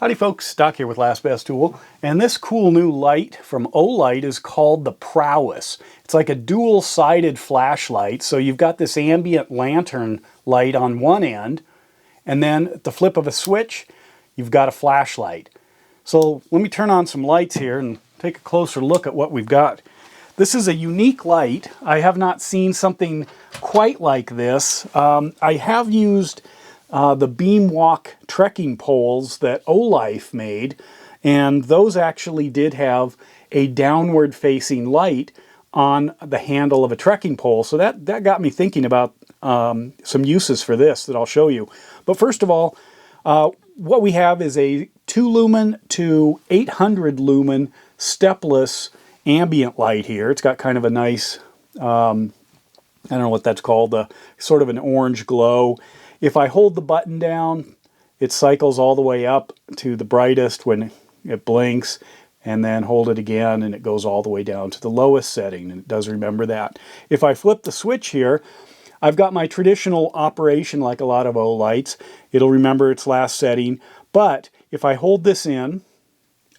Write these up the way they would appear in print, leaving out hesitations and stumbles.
Howdy folks, Doc here with Last Best Tool, and this cool new light from Olight is called the Prowess. It's like a dual-sided flashlight, so you've got this ambient lantern light on one end, and then at the flip of a switch, you've got a flashlight. So let me turn on some lights here and take a closer look at what we've got. This is a unique light. I have not seen something quite like this. I have used the beam walk trekking poles that Olight made, and those actually did have a downward facing light on the handle of a trekking pole. So that got me thinking about some uses for this that I'll show you. But first of all, what we have is a 2 lumen to 800 lumen stepless ambient light here. It's got kind of a nice, I don't know what that's called, sort of an orange glow. If I hold the button down, it cycles all the way up to the brightest when it blinks, and then hold it again and it goes all the way down to the lowest setting, and it does remember that. If I flip the switch here, I've got my traditional operation like a lot of Olights. It'll remember its last setting, but if I hold this in,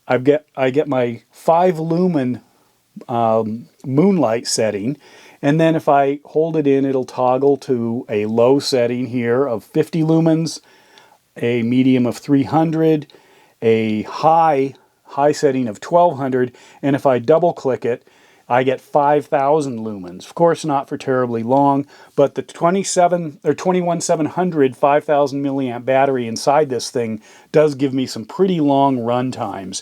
I get my 5 lumen moonlight setting. And then if I hold it in, it'll toggle to a low setting here of 50 lumens, a medium of 300, a high setting of 1200, and if I double click it, I get 5,000 lumens. Of course, not for terribly long, but the 21700 5,000 milliamp battery inside this thing does give me some pretty long run times.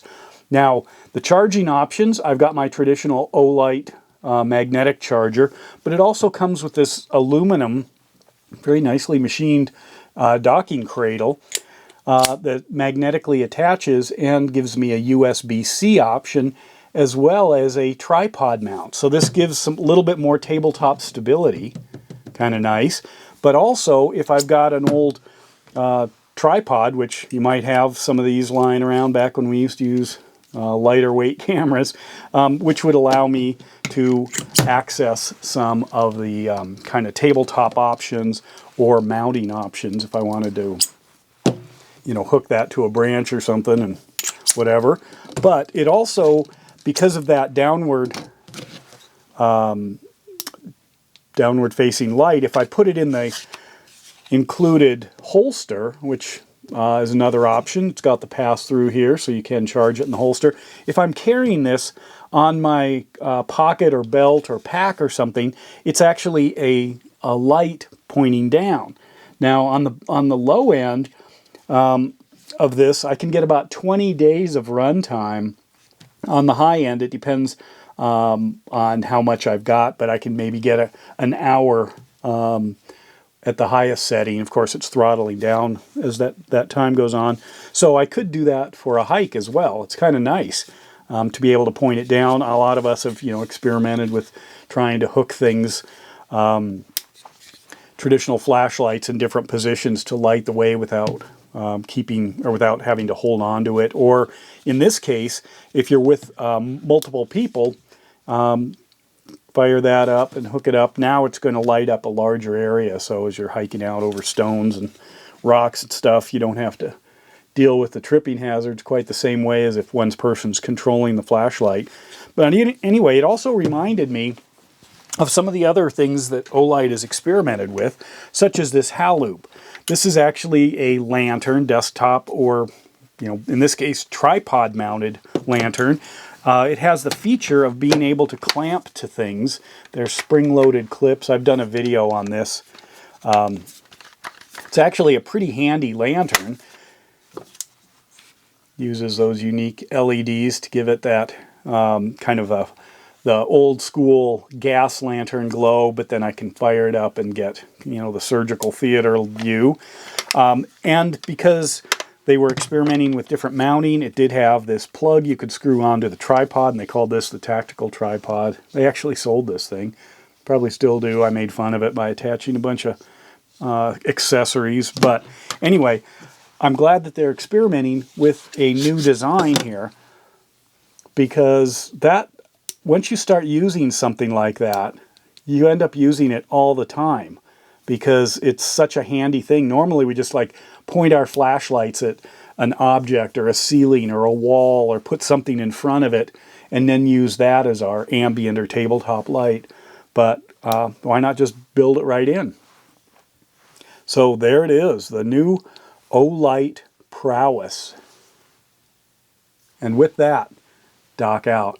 Now, the charging options, I've got my traditional Olight magnetic charger, but it also comes with this aluminum, very nicely machined docking cradle that magnetically attaches and gives me a USB-C option as well as a tripod mount. So this gives a little bit more tabletop stability, kind of nice. But also, if I've got an old tripod, which you might have some of these lying around back when we used to use lighter weight cameras, which would allow me to access some of the kind of tabletop options or mounting options if I wanted to, you know, hook that to a branch or something and whatever. But it also, because of that downward facing light, if I put it in the included holster, which is another option. It's got the pass-through here, so you can charge it in the holster. If I'm carrying this on my pocket or belt or pack or something, it's actually a light pointing down. Now, on the low end of this, I can get about 20 days of run time. On the high end, it depends on how much I've got, but I can maybe get an hour at the highest setting. Of course, it's throttling down as that time goes on. So I could do that for a hike as well. It's kind of nice to be able to point it down. A lot of us have, you know, experimented with trying to hook things, traditional flashlights in different positions to light the way without without having to hold on to it. Or in this case, if you're with multiple people, fire that up and hook it up. Now it's going to light up a larger area, so as you're hiking out over stones and rocks and stuff, you don't have to deal with the tripping hazards quite the same way as if one person's controlling the flashlight. But anyway, it also reminded me of some of the other things that Olight has experimented with, such as this haloop. This is actually a lantern, desktop, or, you know, in this case, tripod-mounted lantern. It has the feature of being able to clamp to things. They're spring-loaded clips. I've done a video on this. It's actually a pretty handy lantern. Uses those unique LEDs to give it that kind of the old-school gas lantern glow, but then I can fire it up and get, you know, the surgical theater view. And because they were experimenting with different mounting, it did have this plug you could screw onto the tripod, and they called this the tactical tripod. They actually sold this thing. Probably still do. I made fun of it by attaching a bunch of accessories. But anyway, I'm glad that they're experimenting with a new design here, because once you start using something like that, you end up using it all the time, because it's such a handy thing. Normally we just like point our flashlights at an object or a ceiling or a wall or put something in front of it and then use that as our ambient or tabletop light. But why not just build it right in? So there it is, the new Olight Prowess. And with that, Doc out.